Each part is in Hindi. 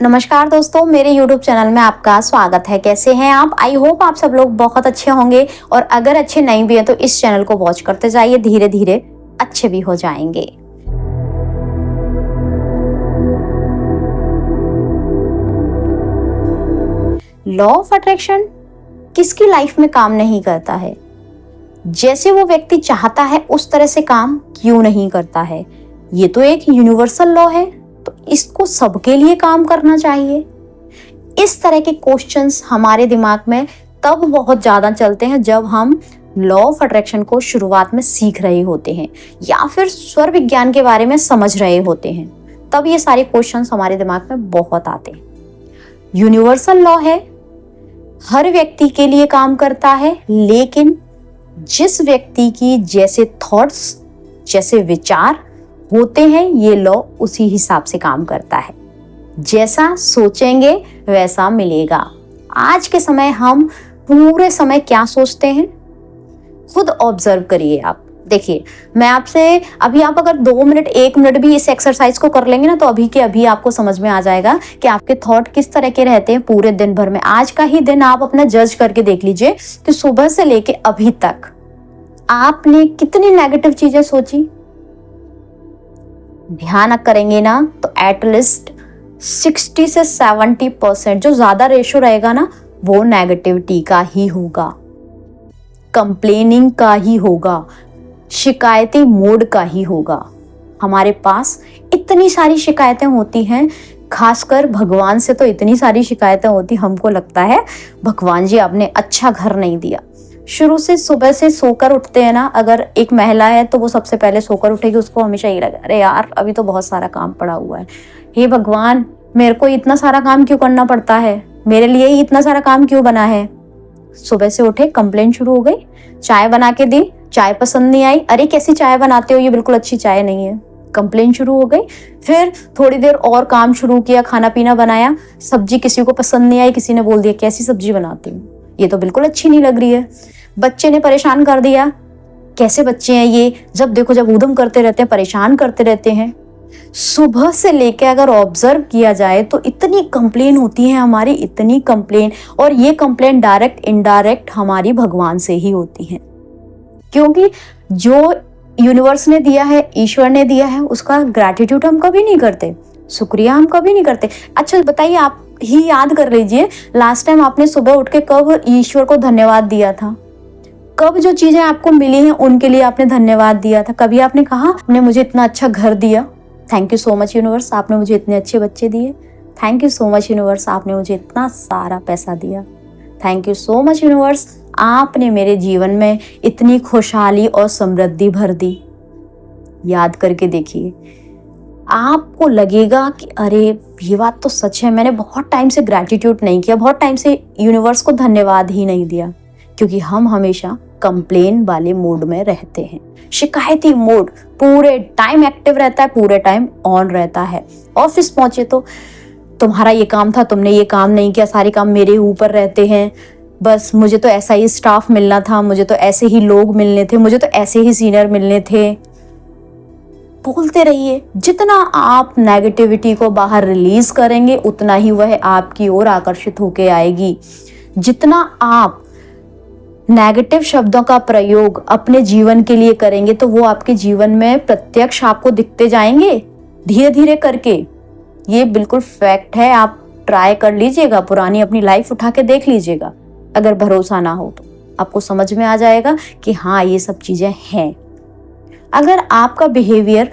नमस्कार दोस्तों, मेरे YouTube चैनल में आपका स्वागत है। कैसे हैं आप? आई होप आप सब लोग बहुत अच्छे होंगे और अगर अच्छे नहीं भी हैं तो इस चैनल को वॉच करते जाइए, धीरे धीरे अच्छे भी हो जाएंगे। लॉ ऑफ अट्रैक्शन किसकी लाइफ में काम नहीं करता है? जैसे वो व्यक्ति चाहता है उस तरह से काम क्यों नहीं करता है? ये तो एक यूनिवर्सल लॉ है, तो इसको सबके लिए काम करना चाहिए। इस तरह के क्वेश्चंस हमारे दिमाग में तब बहुत ज्यादा चलते हैं जब हम लॉ ऑफ अट्रैक्शन को शुरुआत में सीख रहे होते हैं या फिर स्वर विज्ञान के बारे में समझ रहे होते हैं, तब ये सारे क्वेश्चंस हमारे दिमाग में बहुत आते हैं। यूनिवर्सल लॉ है, हर व्यक्ति के लिए काम करता है, लेकिन जिस व्यक्ति की जैसे थॉट्स, जैसे विचार होते हैं, ये लॉ उसी हिसाब से काम करता है। जैसा सोचेंगे वैसा मिलेगा। आज के समय हम पूरे समय क्या सोचते हैं, खुद ऑब्जर्व करिए। आप देखिए, मैं आपसे अभी आप अगर 2 मिनट 1 मिनट भी इस एक्सरसाइज को कर लेंगे ना, तो अभी के अभी आपको समझ में आ जाएगा कि आपके थॉट किस तरह के रहते हैं पूरे दिन भर में। आज का ही दिन आप अपना जज करके देख लीजिए कि सुबह से लेके अभी तक आपने कितनी नेगेटिव चीजें सोची। ध्यान करेंगे ना तो एटलीस्ट 60 से 70% जो ज्यादा रेशो रहेगा ना, वो नेगेटिविटी का ही होगा, कंप्लेनिंग का ही होगा, शिकायती मोड का ही होगा। हमारे पास इतनी सारी शिकायतें होती हैं, खासकर भगवान से तो इतनी सारी शिकायतें होती, हमको लगता है भगवान जी आपने अच्छा घर नहीं दिया। शुरू से सुबह से सोकर उठते हैं ना, अगर एक महिला है तो वो सबसे पहले सोकर उठेगी, उसको हमेशा ये लगे अरे यार अभी तो बहुत सारा काम पड़ा हुआ है, हे भगवान मेरे को इतना सारा काम क्यों करना पड़ता है, मेरे लिए ही इतना सारा काम क्यों बना है। सुबह से उठे, कंप्लेंट शुरू हो गई, चाय बना के दी, चाय पसंद नहीं आई, अरे कैसी चाय बनाते हो, ये बिल्कुल अच्छी चाय नहीं है, कंप्लेंट शुरू हो गई। फिर थोड़ी देर और काम शुरू किया, खाना पीना बनाया, सब्जी किसी को पसंद नहीं आई, किसी ने बोल दिया कैसी सब्जी बनाती हूँ, ये तो बिल्कुल अच्छी नहीं लग रही है। बच्चे ने परेशान कर दिया, कैसे बच्चे हैं ये, जब देखो जब उधम करते रहते हैं, परेशान करते रहते हैं। सुबह से लेके अगर ऑब्जर्व किया जाए तो इतनी कंप्लेन होती है हमारी, इतनी कंप्लेन, और ये कंप्लेन डायरेक्ट इनडायरेक्ट हमारी भगवान से ही होती है, क्योंकि जो यूनिवर्स ने दिया है, ईश्वर ने दिया है, उसका ग्रैटिट्यूड हम कभी नहीं करते, शुक्रिया हम कभी नहीं करते। अच्छा बताइए, आप ही याद कर लीजिए, लास्ट टाइम आपने सुबह उठ के कब ईश्वर को धन्यवाद दिया था? कब जो चीजें आपको मिली हैं उनके लिए आपने धन्यवाद दिया था? कभी आपने कहा आपने मुझे इतना अच्छा घर दिया, thank you so much universe, आपने मुझे इतने अच्छे बच्चे दिए, thank you so much universe, आपने मुझे इतना सारा पैसा दिया, thank you so much universe, आपने मेरे जीवन में इतनी खुशहाली और समृद्धि भर दी। याद करके देखिए, आपको लगेगा कि अरे ये बात तो सच है, मैंने बहुत टाइम से ग्रैटिट्यूड नहीं किया, बहुत टाइम से यूनिवर्स को धन्यवाद ही नहीं दिया, क्योंकि हम हमेशा कंप्लेन वाले मोड में रहते हैं। शिकायती मोड पूरे टाइम एक्टिव रहता है, पूरे टाइम ऑन रहता है। ऑफिस पहुंचे तो तुम्हारा ये काम था, तुमने ये काम नहीं किया, सारे काम मेरे ऊपर रहते हैं, बस मुझे तो ऐसा ही स्टाफ मिलना था, मुझे तो ऐसे ही लोग मिलने थे, मुझे तो ऐसे ही सीनियर मिलने थे। बोलते रहिए, जितना आप नेगेटिविटी को बाहर रिलीज करेंगे उतना ही वह आपकी ओर आकर्षित होके आएगी। जितना आप नेगेटिव शब्दों का प्रयोग अपने जीवन के लिए करेंगे तो वो आपके जीवन में प्रत्यक्ष आपको दिखते जाएंगे धीरे धीरे करके। ये बिल्कुल फैक्ट है, आप ट्राई कर लीजिएगा, पुरानी अपनी लाइफ उठा के देख लीजिएगा। अगर भरोसा ना हो तो आपको समझ में आ जाएगा कि हाँ ये सब चीजें हैं। अगर आपका बिहेवियर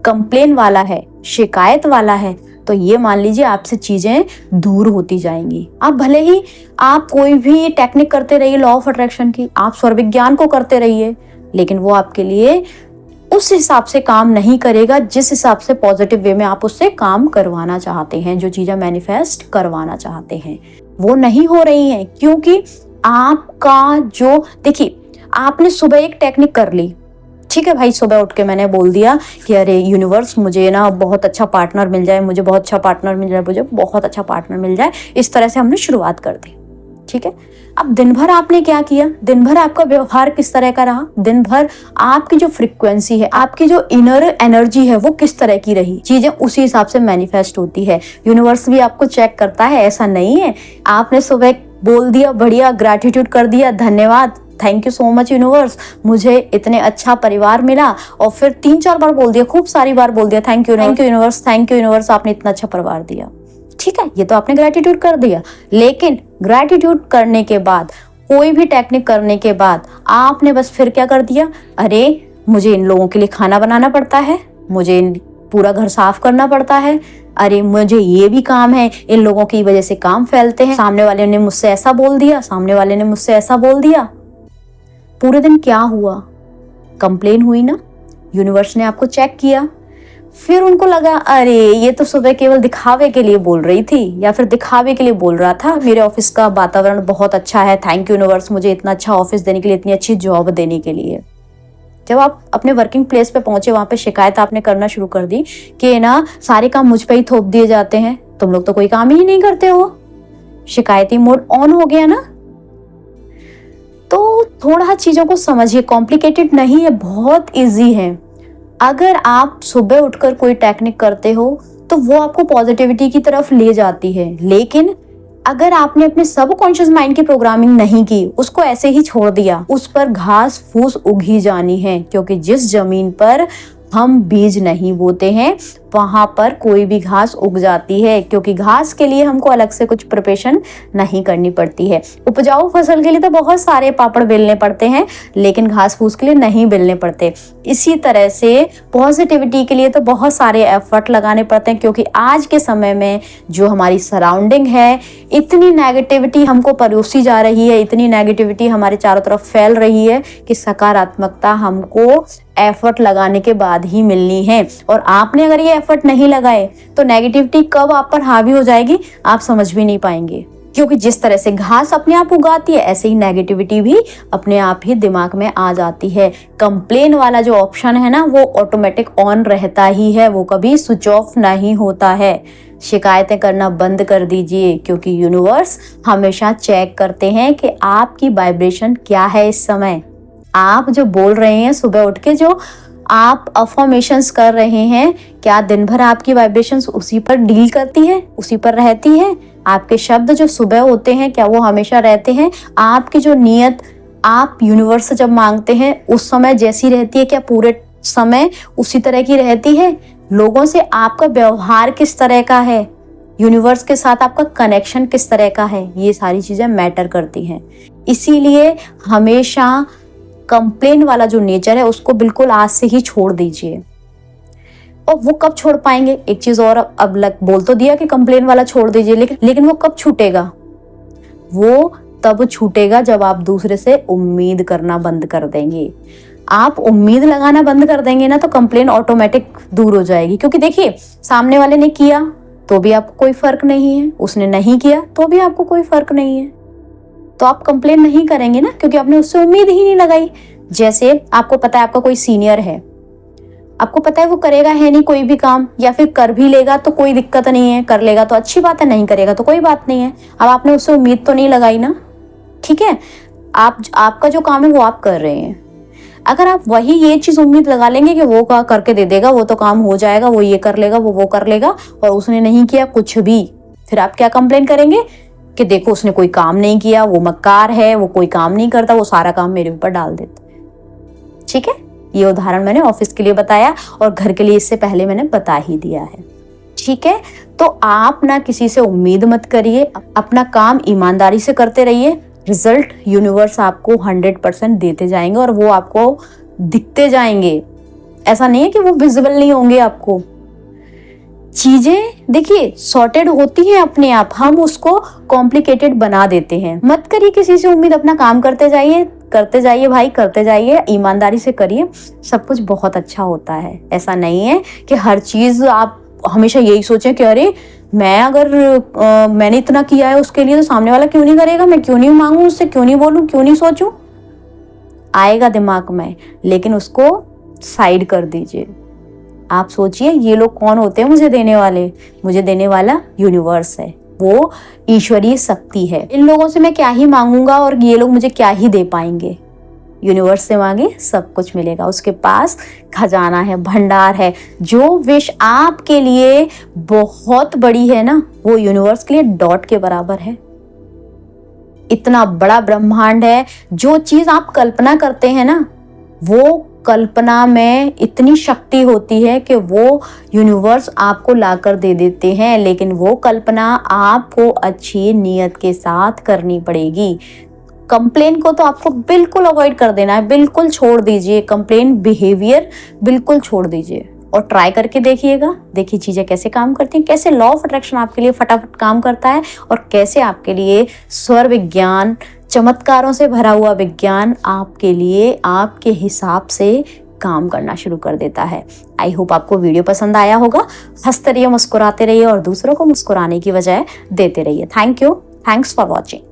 कंप्लेन वाला है, शिकायत वाला है, तो ये मान लीजिए आपसे चीजें दूर होती जाएंगी। आप भले ही आप कोई भी टेक्निक करते रहिए लॉ ऑफ अट्रैक्शन की, आप स्वर विज्ञान को करते रहिए, लेकिन वो आपके लिए उस हिसाब से काम नहीं करेगा जिस हिसाब से पॉजिटिव वे में आप उससे काम करवाना चाहते हैं। जो चीजें मैनिफेस्ट करवाना चाहते हैं वो नहीं हो रही हैं, क्योंकि आपका जो, देखिए आपने सुबह एक टेक्निक कर ली, ठीक है भाई, सुबह उठ के मैंने बोल दिया कि अरे यूनिवर्स मुझे ना बहुत अच्छा पार्टनर मिल जाए, मुझे बहुत अच्छा पार्टनर मिल जाए, मुझे बहुत अच्छा पार्टनर मिल जाए, इस तरह से हमने शुरुआत कर दी। ठीक है। अब दिन भर आपने क्या किया, दिन भर आपका व्यवहार किस तरह का रहा, दिन भर आपकी जो फ्रीक्वेंसी है, आपकी जो इनर एनर्जी है वो किस तरह की रही, चीजें उसी हिसाब से मैनिफेस्ट होती है। यूनिवर्स भी आपको चेक करता है, ऐसा नहीं है आपने सुबह बोल दिया बढ़िया, ग्रैटिट्यूड कर दिया, धन्यवाद, thank you so much universe, मुझे इतने अच्छा परिवार मिला, और फिर 3-4 बार बोल दिया, खूब सारी बार बोल दिया thank you universe, thank you universe, आपने इतना अच्छा परिवार दिया। ठीक है, ये तो आपने ग्रैटिट्यूड कर दिया। लेकिन ग्रैटिट्यूड करने के बाद, कोई भी टेक्निक करने के बाद आपने बस फिर क्या कर दिया, अरे मुझे इन लोगों के लिए खाना बनाना पड़ता है, मुझे पूरा घर साफ करना पड़ता है, अरे मुझे ये भी काम है, इन लोगों की वजह से काम फैलते हैं, सामने वाले ने मुझसे ऐसा बोल दिया, सामने वाले ने मुझसे ऐसा बोल दिया। पूरे दिन क्या हुआ, कंप्लेन हुई ना, यूनिवर्स ने आपको चेक किया, फिर उनको लगा अरे ये तो सुबह केवल दिखावे के लिए बोल रही थी, या फिर दिखावे के लिए बोल रहा था, मेरे ऑफिस का वातावरण बहुत अच्छा है, थैंक यू यूनिवर्स मुझे इतना अच्छा ऑफिस देने के लिए, इतनी अच्छी जॉब देने के लिए। जब आप अपने वर्किंग प्लेस पे पहुंचे, वहां पे शिकायत आपने करना शुरू कर दी कि ना सारे काम मुझ पे ही थोप दिए जाते हैं, तुम लोग तो कोई काम ही नहीं करते हो, शिकायती मोड ऑन हो गया ना। तो थोड़ा चीजों को समझिए, कॉम्प्लिकेटेड नहीं है, बहुत इजी है। अगर आप सुबह उठकर कोई टेक्निक करते हो तो वो आपको पॉजिटिविटी की तरफ ले जाती है, लेकिन अगर आपने अपने सबकॉन्शियस माइंड की प्रोग्रामिंग नहीं की, उसको ऐसे ही छोड़ दिया, उस पर घास फूस उग ही जानी है। क्योंकि जिस जमीन पर हम बीज नहीं बोते हैं वहां पर कोई भी घास उग जाती है, क्योंकि घास के लिए हमको अलग से कुछ प्रिपरेशन नहीं करनी पड़ती है। उपजाऊ फसल के लिए तो बहुत सारे पापड़ बेलने पड़ते हैं, लेकिन घास फूस के लिए नहीं बेलने पड़ते। इसी तरह से पॉजिटिविटी के लिए तो बहुत सारे एफर्ट लगाने पड़ते हैं, क्योंकि आज के समय में जो हमारी सराउंडिंग है, इतनी नेगेटिविटी हमको परोसी जा रही है, इतनी नेगेटिविटी हमारे चारों तरफ फैल रही है कि सकारात्मकता हमको एफर्ट लगाने के बाद ही मिलनी है। और आपने अगर ये एफर्ट नहीं लगाए तो नेगेटिविटी कब आप पर हावी हो जाएगी आप समझ भी नहीं पाएंगे। क्योंकि जिस तरह से घास अपने आप उगाती है, ऐसे ही नेगेटिविटी भी अपने आप ही दिमाग में आ जाती है। कंप्लेन वाला जो ऑप्शन है ना, वो ऑटोमेटिक ऑन रहता ही है, वो कभी स्विच ऑफ नहीं होता है। शिकायतें करना बंद कर दीजिए, क्योंकि यूनिवर्स हमेशा चेक करते हैं कि आपकी वाइब्रेशन क्या है इस समय। आप जो बोल रहे हैं सुबह उठ के, जो आप अफर्मेशंस कर रहे हैं, क्या दिन भर आपकी वाइब्रेशंस उसी पर डील करती है, उसी पर रहती है? आपके शब्द जो सुबह होते हैं क्या वो हमेशा रहते हैं? आपकी जो नीयत आप यूनिवर्स से जब मांगते हैं उस समय जैसी रहती है, क्या पूरे समय उसी तरह की रहती है? लोगों से आपका व्यवहार किस तरह का है, यूनिवर्स के साथ आपका कनेक्शन किस तरह का है, ये सारी चीजें मैटर करती हैं। इसीलिए हमेशा कंप्लेन वाला जो नेचर है उसको बिल्कुल आज से ही छोड़ दीजिए। और वो कब छोड़ पाएंगे, एक चीज और अब लग बोल तो दिया कि कंप्लेन वाला छोड़ दीजिए, लेकिन वो कब छूटेगा? वो तब छूटेगा जब आप दूसरे से उम्मीद करना बंद कर देंगे। आप उम्मीद लगाना बंद कर देंगे ना, तो कंप्लेन ऑटोमेटिक दूर हो जाएगी। क्योंकि देखिए, सामने वाले ने किया तो भी आपको कोई फर्क नहीं है, उसने नहीं किया तो भी आपको कोई फर्क नहीं है, तो आप कंप्लेन नहीं करेंगे ना, क्योंकि आपने उससे उम्मीद ही नहीं लगाई। जैसे आपको पता है आपका कोई सीनियर है, आपको पता है वो करेगा है नहीं कोई भी काम, या फिर कर भी लेगा तो कोई दिक्कत नहीं है, कर लेगा तो अच्छी बात है, नहीं करेगा तो कोई बात नहीं है। अब आपने उससे उम्मीद तो नहीं लगाई ना, ठीक है, आपका जो काम है वो आप कर रहे हैं। अगर आप वही ये चीज उम्मीद लगा लेंगे कि वो करके दे देगा, वो तो काम हो जाएगा, वो ये कर लेगा, वो कर लेगा, और उसने नहीं किया कुछ भी, फिर आप क्या कंप्लेन करेंगे कि देखो उसने कोई काम नहीं किया, वो मक्कार है, वो कोई काम नहीं करता, वो सारा काम मेरे ऊपर डाल देता। ठीक है, ये उदाहरण मैंने ऑफिस के लिए बताया, और घर के लिए इससे पहले मैंने बता ही दिया है। ठीक है, तो आप ना किसी से उम्मीद मत करिए, अपना काम ईमानदारी से करते रहिए। रिजल्ट यूनिवर्स आपको 100% देते जाएंगे, और वो आपको दिखते जाएंगे। ऐसा नहीं है कि वो विजिबल नहीं होंगे आपको। चीजें देखिए सॉर्टेड होती हैं अपने आप, हम उसको कॉम्प्लिकेटेड बना देते हैं। मत करिए किसी से उम्मीद, अपना काम करते जाइए भाई, करते जाइए, ईमानदारी से करिए, सब कुछ बहुत अच्छा होता है। ऐसा नहीं है कि हर चीज आप हमेशा यही सोचें कि अरे मैंने इतना किया है उसके लिए, तो सामने वाला क्यों नहीं करेगा, मैं क्यों नहीं मांगू उससे, क्यों नहीं बोलूं, क्यों नहीं सोचूं। आएगा दिमाग में, लेकिन उसको साइड कर दीजिए। आप सोचिए ये लोग कौन होते हैं मुझे देने वाले? मुझे देने वाला यूनिवर्स है। वो ईश्वरीय शक्ति है। इन लोगों से मैं क्या ही मांगूंगा और ये लोग मुझे क्या ही दे पाएंगे। यूनिवर्स से मांगे सब कुछ मिलेगा। उसके पास खजाना है, भंडार है। जो विश आपके लिए बहुत बड़ी है ना, वो यूनिवर्स के लिए डॉट के बराबर है। इतना बड़ा ब्रह्मांड है। जो चीज आप कल्पना करते हैं ना, वो कल्पना में इतनी शक्ति होती है कि वो यूनिवर्स आपको लाकर दे देते हैं। लेकिन वो कल्पना आपको अच्छी नीयत के साथ करनी पड़ेगी। कंप्लेन को तो आपको बिल्कुल अवॉइड कर देना है, बिल्कुल छोड़ दीजिए। कंप्लेन बिहेवियर बिल्कुल छोड़ दीजिए और ट्राई करके देखिएगा। देखिए चीजें कैसे काम करती हैं, कैसे लॉ ऑफ अट्रैक्शन आपके लिए फटाफट काम करता है और कैसे आपके लिए स्वर विज्ञान, चमत्कारों से भरा हुआ विज्ञान आपके लिए आपके हिसाब से काम करना शुरू कर देता है। आई होप आपको वीडियो पसंद आया होगा। हंसते रहिए, मुस्कुराते रहिए और दूसरों को मुस्कुराने की वजह देते रहिए। Thank you. Thanks for watching.